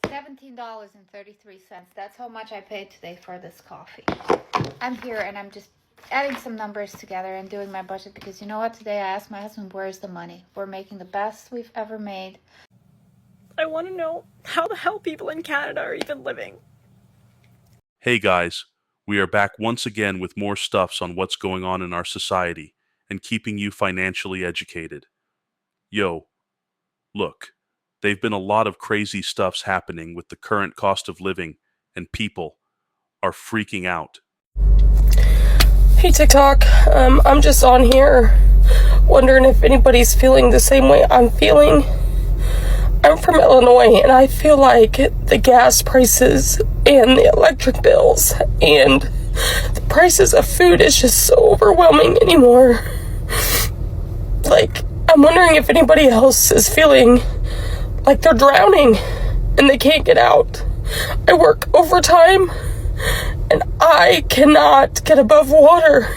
$17.33. That's how much I paid today for this coffee. I'm here and I'm just adding some numbers together and doing my budget because you know what? Today I asked my husband, where's the money? We're making the best we've ever made. I want to know how the hell people in Canada are even living. Hey guys, we are back once again with more stuffs on what's going on in our society and keeping you financially educated. Yo, look, they've been a lot of crazy stuffs happening with the current cost of living, and people are freaking out. Hey TikTok, I'm just on here wondering if anybody's feeling the same way I'm feeling. I'm from Illinois and I feel like the gas prices and the electric bills and the prices of food is just so overwhelming anymore. Like, I'm wondering if anybody else is feeling like they're drowning and they can't get out. I work overtime and I cannot get above water.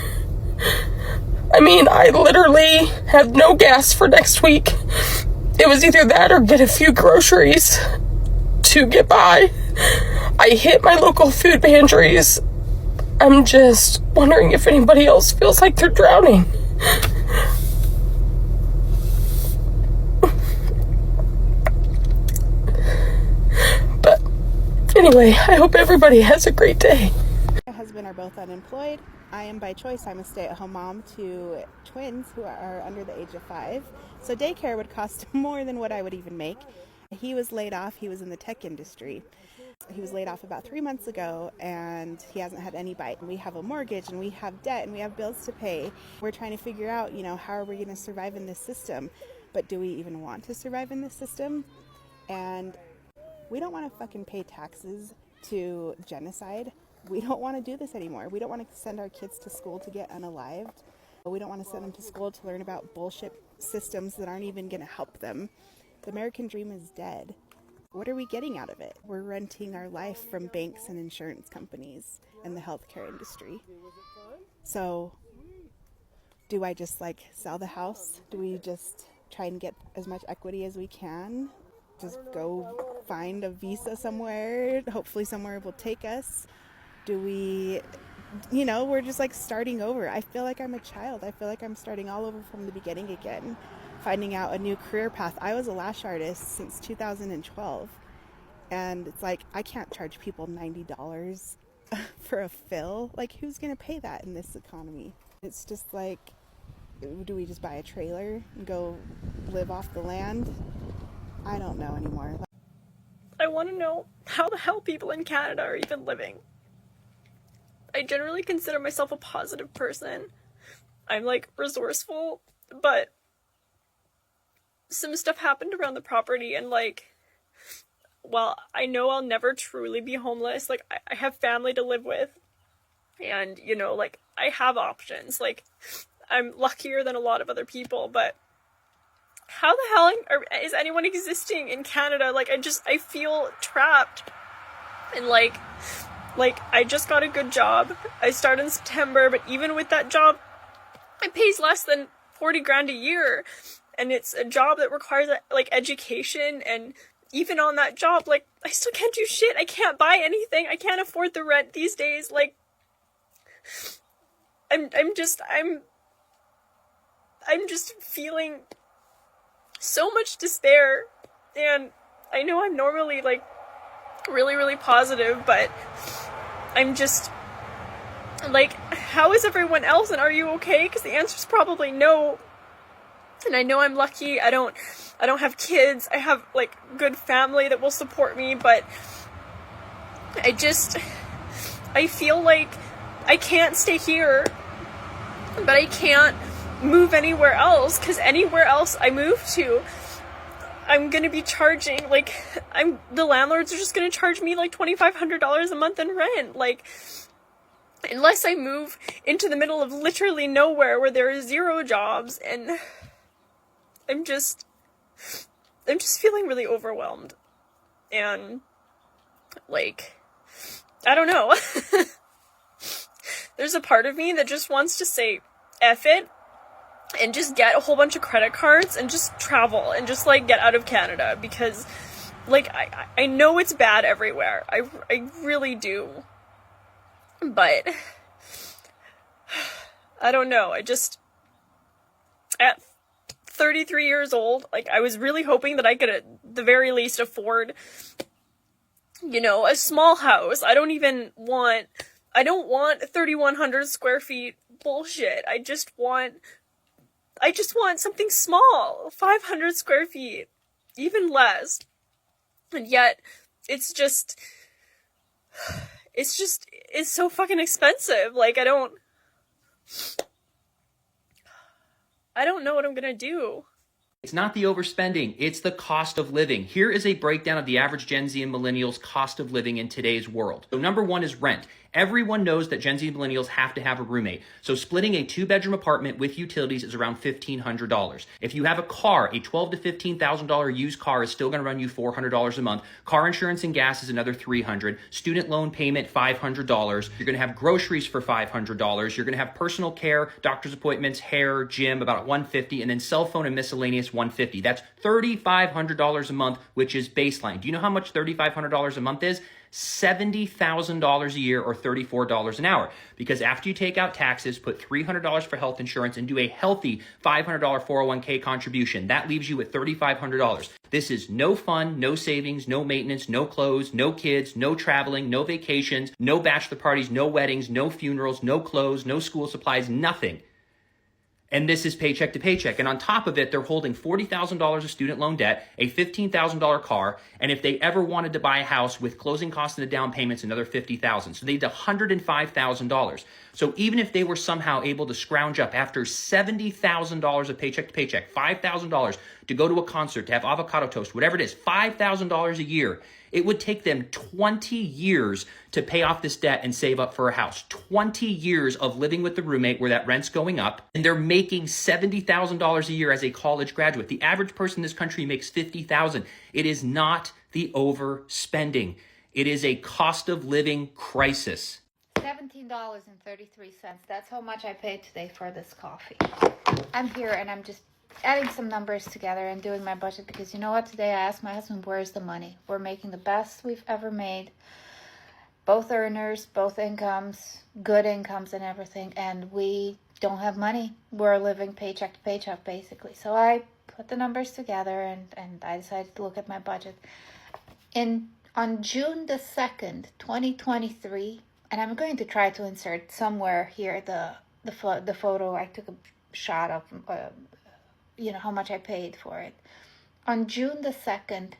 I mean, I literally have no gas for next week. It was either that or get a few groceries to get by. I hit my local food pantries. I'm just wondering if anybody else feels like they're drowning. But anyway, I hope everybody has a great day. My husband are both unemployed. I am by choice. I'm a stay-at-home mom to twins who are under the age of 5. So daycare would cost more than what I would even make. He was laid off. He was in the tech industry. He was laid off about 3 months ago and he hasn't had any bite. We have a mortgage and we have debt and we have bills to pay. We're trying to figure out, how are we going to survive in this system? But do we even want to survive in this system? And we don't want to fucking pay taxes to genocide. We don't want to do this anymore. We don't want to send our kids to school to get unalived. We don't want to send them to school to learn about bullshit systems that aren't even going to help them. The American dream is dead. What are we getting out of it? We're renting our life from banks and insurance companies and the healthcare industry. So do I just sell the house? Do we just try and get as much equity as we can? Just go find a visa somewhere. Hopefully somewhere will take us. Do we, we're just starting over. I feel like I'm a child. I feel like I'm starting all over from the beginning again, finding out a new career path. I was a lash artist since 2012. And it's I can't charge people $90 for a fill. Who's going to pay that in this economy? It's just do we just buy a trailer and go live off the land? I don't know anymore. I want to know how the hell people in Canada are even living. I generally consider myself a positive person. I'm resourceful, but some stuff happened around the property and while I know I'll never truly be homeless, I have family to live with and, I have options. I'm luckier than a lot of other people, but how the hell is anyone existing in Canada? I feel trapped and I just got a good job. I started in September, but even with that job, it pays less than 40 grand a year. And it's a job that requires education. And even on that job, I still can't do shit. I can't buy anything. I can't afford the rent these days. I'm just feeling so much despair. And I know I'm normally really, really positive, but I'm just how is everyone else and are you okay? Because the answer is probably no. And I know I'm lucky. I don't have kids. I have good family that will support me, but I feel like I can't stay here, but I can't move anywhere else because anywhere else I move to, I'm gonna be charging the landlords are just gonna charge me $2,500 a month in rent. Unless I move into the middle of literally nowhere where there are 0 jobs, and I'm just feeling really overwhelmed. And I don't know. There's a part of me that just wants to say F it and just get a whole bunch of credit cards and just travel and just get out of Canada, because Like, I know it's bad everywhere. I really do. But I don't know. At 33 years old, like, I was really hoping that I could at the very least afford, a small house. I don't want 3,100 square feet bullshit. I just want something small, 500 square feet, even less. And yet, it's so fucking expensive. Like, I don't know what I'm gonna do. It's not the overspending, it's the cost of living. Here is a breakdown of the average Gen Z and millennials' cost of living in today's world. So number one is rent. Everyone knows that Gen Z and millennials have to have a roommate. So splitting a 2-bedroom apartment with utilities is around $1,500. If you have a car, a $12,000 to $15,000 used car is still going to run you $400 a month. Car insurance and gas is another $300. Student loan payment, $500. You're going to have groceries for $500. You're going to have personal care, doctor's appointments, hair, gym, about $150, and then cell phone and miscellaneous $150. That's $3,500 a month, which is baseline. Do you know how much $3,500 a month is? $70,000 a year, or $34 an hour. Because after you take out taxes, put $300 for health insurance, and do a healthy $500 401k contribution, that leaves you at $3,500. This is no fun, no savings, no maintenance, no clothes, no kids, no traveling, no vacations, no bachelor parties, no weddings, no funerals, no clothes, no school supplies, nothing. And this is paycheck to paycheck. And on top of it, they're holding $40,000 of student loan debt, a $15,000 car, and if they ever wanted to buy a house with closing costs and the down payments, another $50,000. So they need $105,000. So even if they were somehow able to scrounge up after $70,000 of paycheck to paycheck, $5,000 to go to a concert, to have avocado toast, whatever it is, $5,000 a year, it would take them 20 years to pay off this debt and save up for a house. 20 years of living with the roommate where that rent's going up, and they're making $70,000 a year as a college graduate. The average person in this country makes $50,000. It is not the overspending. It is a cost of living crisis. $17.33. That's how much I paid today for this coffee. I'm here and I'm just adding some numbers together and doing my budget because you know what? Today I asked my husband, where's the money? We're making the best we've ever made. Both earners, both incomes, good incomes and everything. And we don't have money. We're living paycheck to paycheck basically. So I put the numbers together and I decided to look at my budget. On June the 2nd, 2023, and I'm going to try to insert somewhere here the photo I took a shot of, how much I paid for it. On June the 2nd,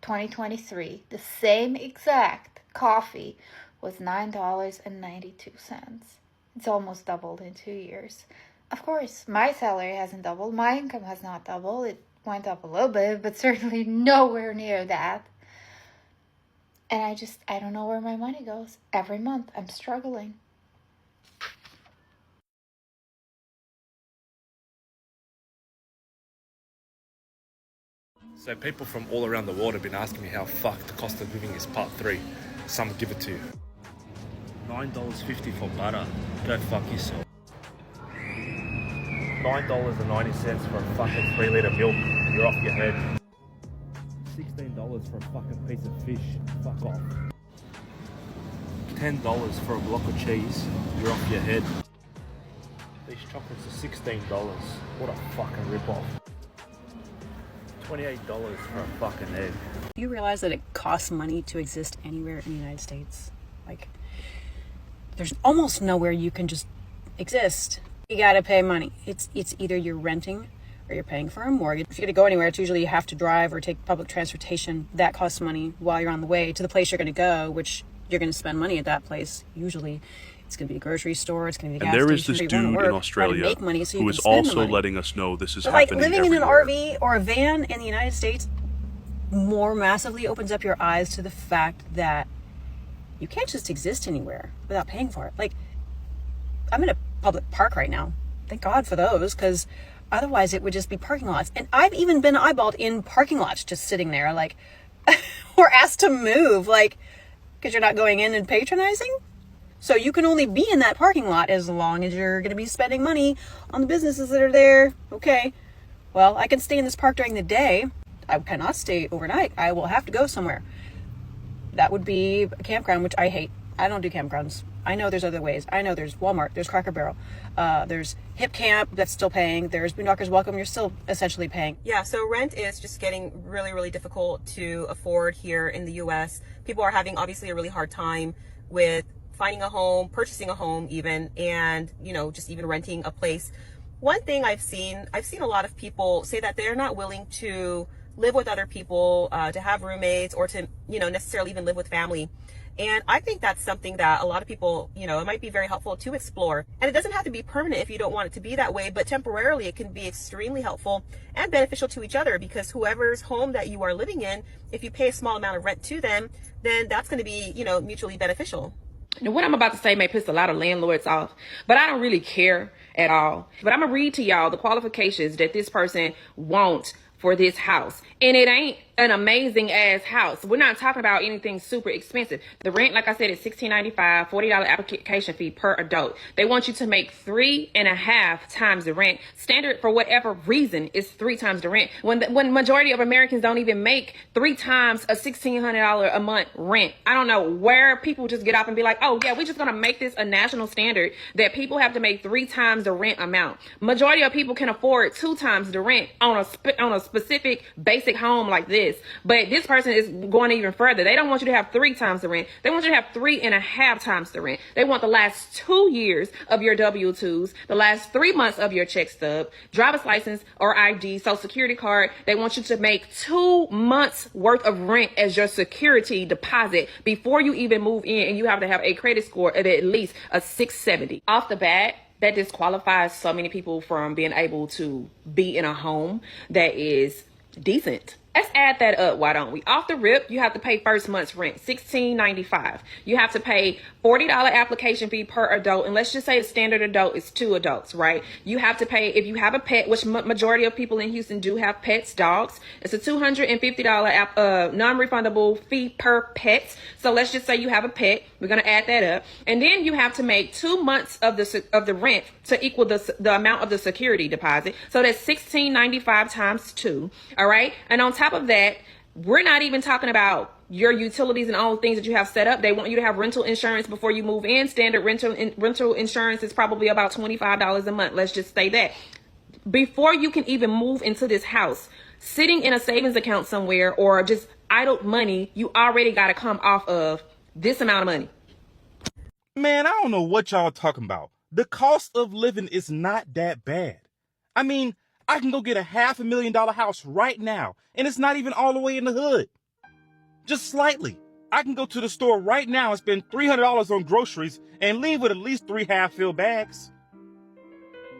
2023, the same exact coffee was $9.92. It's almost doubled in 2 years. Of course, my salary hasn't doubled. My income has not doubled. It went up a little bit, but certainly nowhere near that. And I don't know where my money goes. Every month, I'm struggling. So people from all around the world have been asking me how fucked the cost of living is, part 3. Some give it to you. $9.50 for butter. Go fuck yourself. $9.90 for a fucking 3-litre milk. You're off your head. $16 for a fucking piece of fish. Fuck off. $10 for a block of cheese. You're off your head. These chocolates are $16. What a fucking rip-off. $28 for a fucking egg. Do you realize that it costs money to exist anywhere in the United States? Like, there's almost nowhere you can just exist. You gotta pay money. It's either you're renting or you're paying for a mortgage. If you're gonna go anywhere, it's usually you have to drive or take public transportation. That costs money while you're on the way to the place you're gonna go, which you're gonna spend money at that place. Usually it's going to be a grocery store, it's going to be a gas and there is station, this dude in Australia who is also letting us know this is happening like living everywhere. in an RV or a van in the United States more massively opens up your eyes to the fact that you can't just exist anywhere without paying for it. Like, I'm in a public park right now. Thank God for those, because otherwise it would just be parking lots. And I've even been eyeballed in parking lots just sitting there, like, or asked to move, like, because you're not going in and patronizing. So you can only be in that parking lot as long as you're going to be spending money on the businesses that are there. Okay, well, I can stay in this park during the day. I cannot stay overnight. I will have to go somewhere. That would be a campground, which I hate. I don't do campgrounds. I know there's other ways. I know there's Walmart, there's Cracker Barrel, there's Hip Camp that's still paying, there's Boondockers Welcome, you're still essentially paying. Yeah, so rent is just getting really, really difficult to afford here in the US. People are having obviously a really hard time with finding a home, purchasing a home even, and, you know, just even renting a place. One thing I've seen a lot of people say that they're not willing to live with other people, to have roommates, or to, you know, necessarily even live with family. And I think that's something that a lot of people, you know, it might be very helpful to explore. And it doesn't have to be permanent if you don't want it to be that way, but temporarily it can be extremely helpful and beneficial to each other, because whoever's home that you are living in, if you pay a small amount of rent to them, then that's going to be, you know, mutually beneficial. Now, what I'm about to say may piss a lot of landlords off, but I don't really care at all. But I'm going to read to y'all the qualifications that this person wants for this house. And it ain't an amazing ass house. We're not talking about anything super expensive. The rent, like I said, is $16.95, $40 application fee per adult. They want you to make 3.5 times the rent. Standard, for whatever reason, is 3 times the rent. When majority of Americans don't even make 3 times a $1,600 a month rent. I don't know where people just get up and be like, oh yeah, we're just gonna make this a national standard that people have to make 3 times the rent amount. Majority of people can afford 2 times the rent on a specific basic home like this. But this person is going even further. They don't want you to have 3 times the rent. They want you to have 3.5 times the rent. They want the last 2 years of your W-2s, the last 3 months of your check stub, driver's license or ID, social security card. They want you to make 2 months worth of rent as your security deposit before you even move in, and you have to have a credit score of at least a 670. Off the bat, that disqualifies so many people from being able to be in a home that is decent. Let's add that up, why don't we? Off the rip, you have to pay first month's rent, $16.95. You have to pay $40 application fee per adult, and let's just say the standard adult is 2 adults, right? You have to pay, if you have a pet, which majority of people in Houston do have pets, dogs, it's a $250 non-refundable fee per pet. So let's just say you have a pet. We're going to add that up. And then you have to make 2 months of the rent to equal the amount of the security deposit. So that's $16.95 times 2, all right? And on top of that, we're not even talking about your utilities and all the things that you have set up. They want you to have rental insurance before you move in. Standard rental insurance is probably about $25 a month. Let's just say that. Before you can even move into this house, sitting in a savings account somewhere or just idle money, you already got to come off of this amount of money. Man, I don't know what y'all talking about. The cost of living is not that bad. I mean, I can go get a $500,000 house right now, and it's not even all the way in the hood. Just slightly. I can go to the store right now and spend $300 on groceries and leave with at least 3 half-filled bags.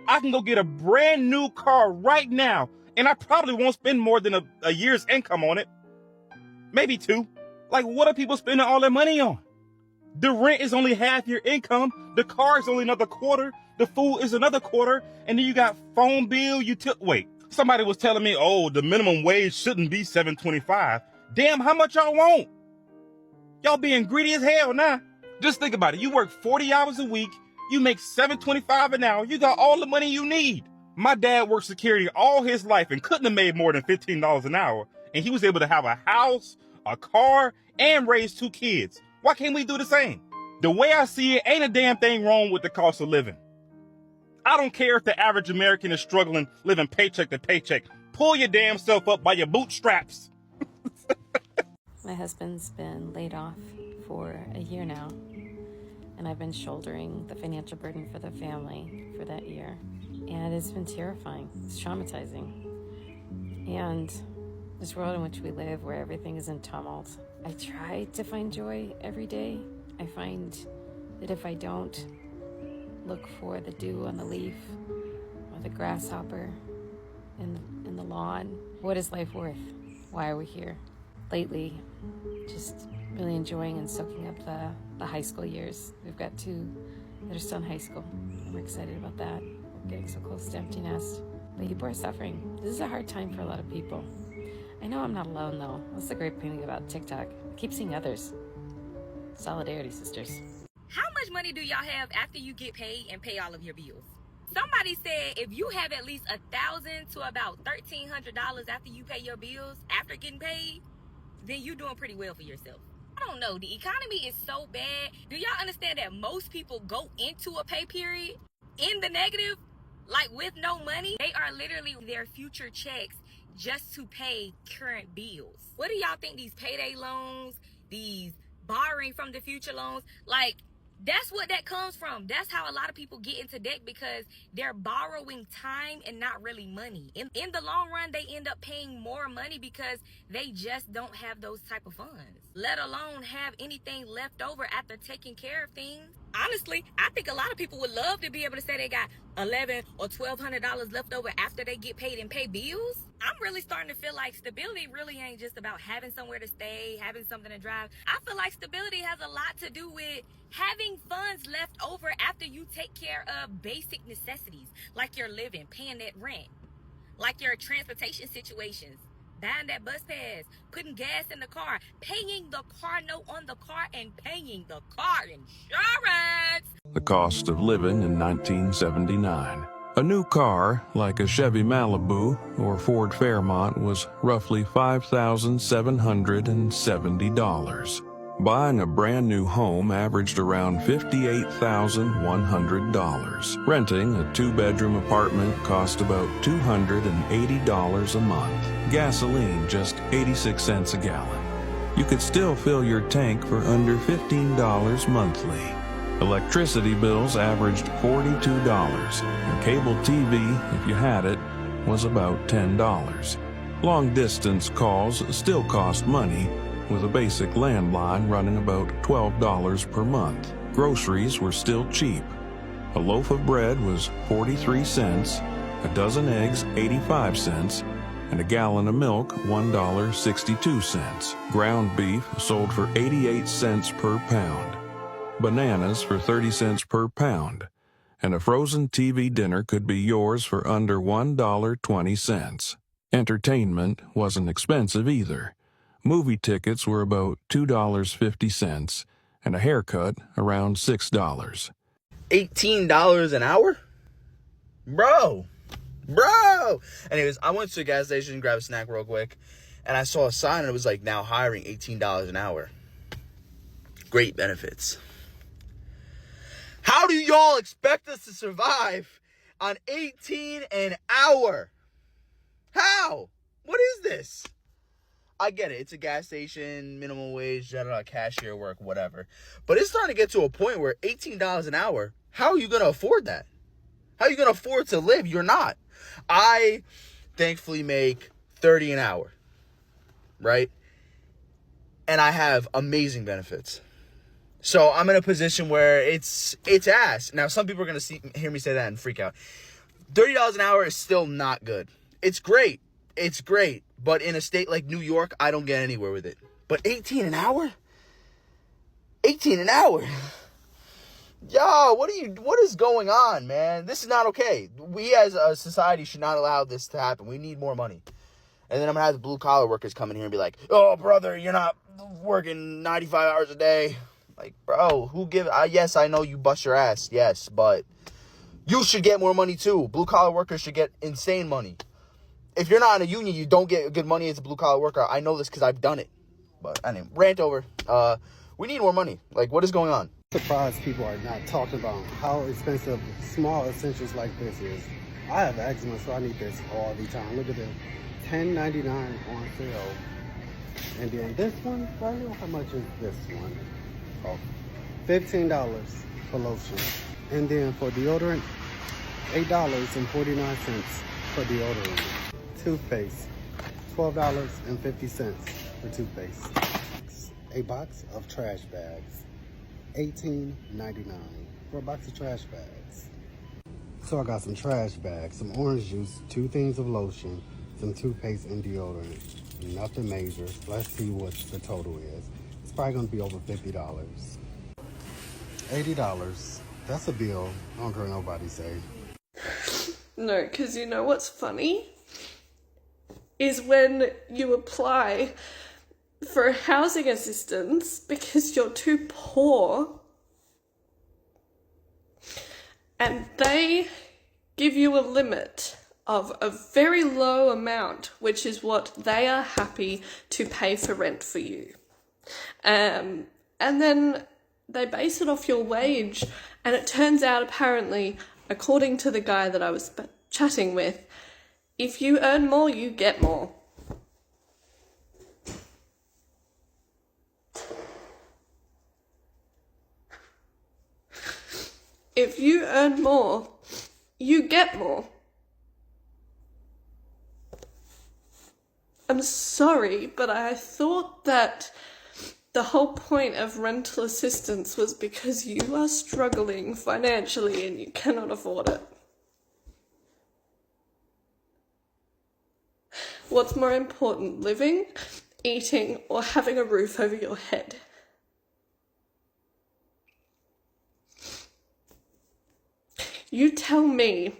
I can go get a brand new car right now, and I probably won't spend more than a year's income on it. Maybe 2. Like, what are people spending all their money on? The rent is only half your income. The car is only another quarter. The food is another quarter. And then you got phone bill. Wait, somebody was telling me, oh, the minimum wage shouldn't be $7.25. Damn, how much y'all want? Y'all being greedy as hell now. Just think about it. You work 40 hours a week. You make $7.25 an hour. You got all the money you need. My dad worked security all his life and couldn't have made more than $15 an hour. And he was able to have a house, a car, and raise 2 kids. Why can't we do the same? The way I see it, ain't a damn thing wrong with the cost of living. I don't care if the average American is struggling, living paycheck to paycheck. Pull your damn self up by your bootstraps. My husband's been laid off for a year now, and I've been shouldering the financial burden for the family for that year. And it's been terrifying. It's traumatizing. And this world in which we live, where everything is in tumult, I try to find joy every day. I find that if I don't look for the dew on the leaf or the grasshopper in the lawn, what is life worth? Why are we here? Lately, just really enjoying and soaking up the high school years. We've got 2 that are still in high school. We're excited about that. We're getting so close to empty nest. But people are suffering. This is a hard time for a lot of people. I know I'm not alone, though. That's the great thing about TikTok. I keep seeing others. Solidarity, sisters. How much money do y'all have after you get paid and pay all of your bills? Somebody said if you have at least $1,000 to about $1,300 after you pay your bills, after getting paid, then you're doing pretty well for yourself. I don't know. The economy is so bad. Do y'all understand that most people go into a pay period in the negative, like with no money? They are literally their future checks just to pay current bills. What do y'all think these payday loans, these borrowing from the future loans, like, that's what that comes from. That's how a lot of people get into debt, because they're borrowing time and not really money. In the long run, they end up paying more money because they just don't have those type of funds, let alone have anything left over after taking care of things. Honestly, I think a lot of people would love to be able to say they got $1,100 or $1,200 left over after they get paid and pay bills. I'm really starting to feel like stability really ain't just about having somewhere to stay, having something to drive. I feel like stability has a lot to do with having funds left over after you take care of basic necessities, like your living, paying that rent, like your transportation situations, buying that bus pass, putting gas in the car, paying the car note on the car, and paying the car insurance. The cost of living in 1979. A new car, like a Chevy Malibu or Ford Fairmont, was roughly $5,770. Buying a brand new home averaged around $58,100. Renting a 2-bedroom apartment cost about $280 a month. Gasoline just 86 cents a gallon. You could still fill your tank for under $15 monthly. Electricity bills averaged $42, and cable TV, if you had it, was about $10. Long-distance calls still cost money, with a basic landline running about $12 per month. Groceries were still cheap. A loaf of bread was 43 cents, a dozen eggs 85 cents, and a gallon of milk $1.62. Ground beef sold for 88 cents per pound. Bananas for 30 cents per pound, and a frozen TV dinner could be yours for under $1.20. Entertainment wasn't expensive either. Movie tickets were about $2.50, and a haircut around $6. $18 an hour? Bro! Anyways, I went to a gas station, grabbed a snack real quick, and I saw a sign and it was like, now hiring $18 an hour. Great benefits. How do y'all expect us to survive on $18 an hour? How? What is this? I get it. It's a gas station, minimum wage, cashier work, whatever. But it's starting to get to a point where $18 an hour, how are you going to afford that? How are you going to afford to live? You're not. I thankfully make $30 an hour, right? And I have amazing benefits. So I'm in a position where it's ass. Now, some people are going to hear me say that and freak out. $30 an hour is still not good. It's great. It's great. But in a state like New York, I don't get anywhere with it. But 18 an hour? 18 an hour? Yo, what is going on, man? This is not okay. We as a society should not allow this to happen. We need more money. And then I'm going to have the blue-collar workers come in here and be like, oh, brother, you're not working 95 hours a day. Like, bro, yes, I know you bust your ass, yes, but you should get more money too. Blue-collar workers should get insane money. If you're not in a union, you don't get good money as a blue-collar worker. I know this because I've done it. But anyway, rant over. We need more money. Like, what is going on? Surprised people are not talking about how expensive small essentials like this is. I have eczema, so I need this all the time. Look at this, $10.99 on sale. And then this one, right here, how much is this one? Oh, $15 for lotion. And then for deodorant, $8.49 for deodorant. Toothpaste, $12.50 for toothpaste. A box of trash bags, $18.99 for a box of trash bags. So I got some trash bags, some orange juice, 2 things of lotion, some toothpaste and deodorant. Nothing major. Let's see what the total is. It's probably gonna be over $50. $80. That's a bill. I don't care what nobody say. No, because you know what's funny? Is when you apply for housing assistance because you're too poor and they give you a limit of a very low amount, which is what they are happy to pay for rent for you. And then they base it off your wage, and it turns out apparently, according to the guy that I was chatting with, if you earn more, you get more. If you earn more, you get more. I'm sorry, but I thought that the whole point of rental assistance was because you are struggling financially and you cannot afford it. What's more important, living, eating, or having a roof over your head? You tell me.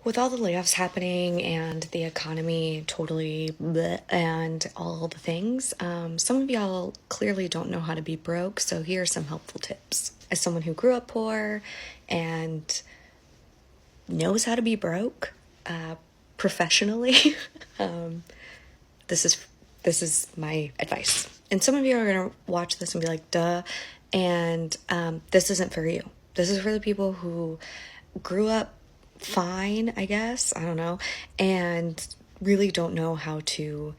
With all the layoffs happening and the economy totally bleh, and all the things, some of y'all clearly don't know how to be broke, so here are some helpful tips. As someone who grew up poor and knows how to be broke professionally, this is my advice. And some of you are going to watch this and be like, duh, and this isn't for you. This is for the people who grew up fine, I guess, I don't know, and really don't know how to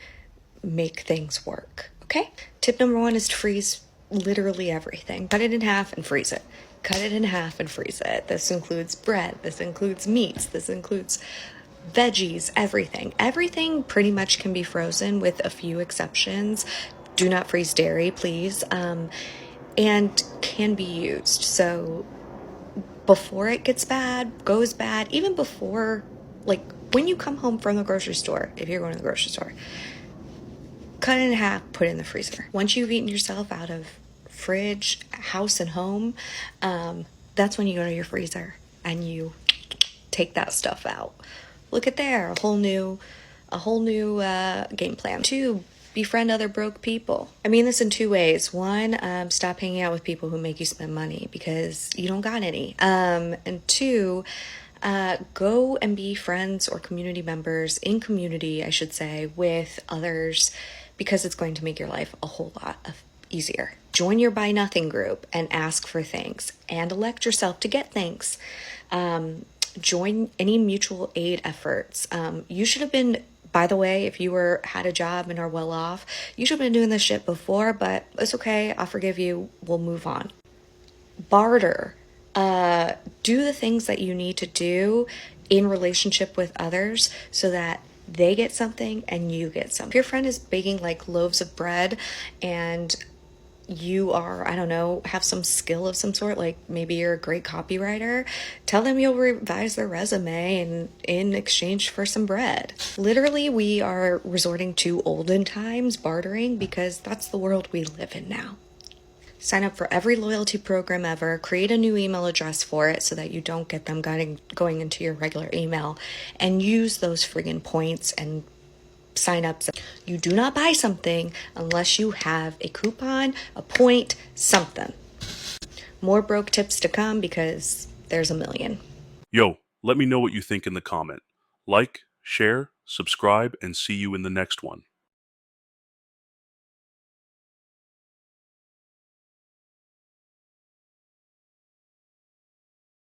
make things work, okay? Tip number 1 is to freeze literally everything. Cut it in half and freeze it. Cut it in half and freeze it. This includes bread, this includes meats, this includes veggies, everything. Everything pretty much can be frozen with a few exceptions. Do not freeze dairy, please, and can be used. So before it gets bad, goes bad, even before, like when you come home from the grocery store, if you're going to the grocery store, cut it in half, put it in the freezer. Once you've eaten yourself out of fridge, house, and home, that's when you go to your freezer and you take that stuff out. Look at there, a whole new game plan. 2, befriend other broke people. I mean this in 2 ways. 1, stop hanging out with people who make you spend money because you don't got any. And 2, go and be friends or community members in community, I should say, with others, because it's going to make your life a whole lot easier. Join your Buy Nothing group and ask for things and elect yourself to get things. Join any mutual aid efforts. You should have been, by the way, if you had a job and are well off, you should have been doing this shit before, but it's okay. I'll forgive you. We'll move on. Barter. Do the things that you need to do in relationship with others so that they get something and you get something. If your friend is baking like loaves of bread and you are, I don't know, have some skill of some sort, like maybe you're a great copywriter, tell them you'll revise their resume in exchange for some bread. Literally, we are resorting to olden times bartering because that's the world we live in now. Sign up for every loyalty program ever, create a new email address for it so that you don't get them going into your regular email, and use those friggin' points and sign-ups. You do not buy something unless you have a coupon, a point, something. More broke tips to come because there's a million. Yo, let me know what you think in the comment. Like, share, subscribe, and see you in the next one.